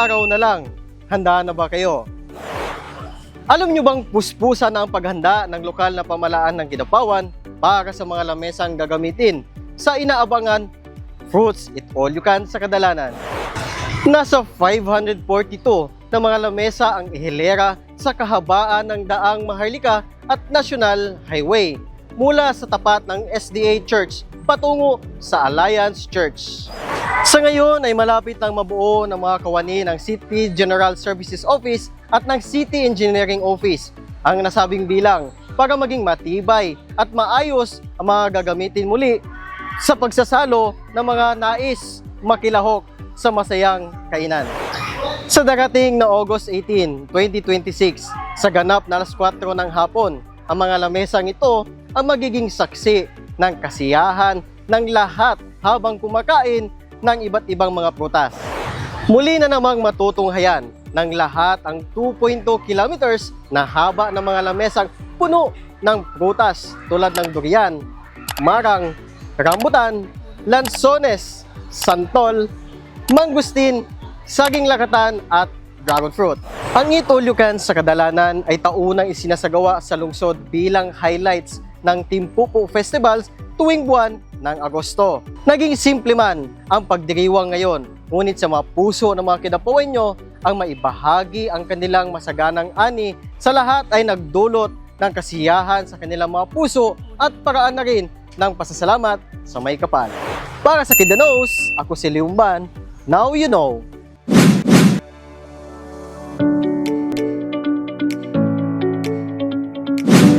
araw na lang. Handa na ba kayo? Alam nyo bang puspusan na ang paghanda ng lokal na pamalaan ng Kidapawan para sa mga lamesang gagamitin sa inaabangan Fruits Eat All You Can sa Kadalanan? Nasa 542 na mga lamesa ang ihilera sa kahabaan ng Daang Maharlika at National Highway mula sa tapat ng SDA Church patungo sa Alliance Church. Sa ngayon ay malapit nang mabuo ng mga kawani ng City General Services Office at ng City Engineering Office ang nasabing bilang para maging matibay at maayos ang mga gagamitin muli sa pagsasalo ng mga nais makilahok sa masayang kainan. Sa darating na August 18, 2026, sa ganap na alas 4 ng hapon, ang mga lamesang ito ang magiging saksi ng kasiyahan ng lahat habang kumakain ng iba't ibang mga prutas. Muli na namang matutunghayan ng lahat ang 2.2 kilometers na haba ng mga lamesang puno ng prutas tulad ng durian, marang, rambutan, lansones, santol, mangustin, saging lakatan at dragon fruit. Ang Eat All You Can sa Kadalanan ay taunang isinasagawa sa lungsod bilang highlights ng Timpupo Festivals tuwing buwan ng Agosto. Naging simple man ang pagdiriwang ngayon, ngunit sa mga puso ng mga Kidapawenyo ang maibahagi ang kanilang masaganang ani sa lahat ay nagdulot ng kasiyahan sa kanilang mga puso at paraan na rin ng pasasalamat sa may kapal. Para sa Kida Knows, ako si Liumban. Now you know.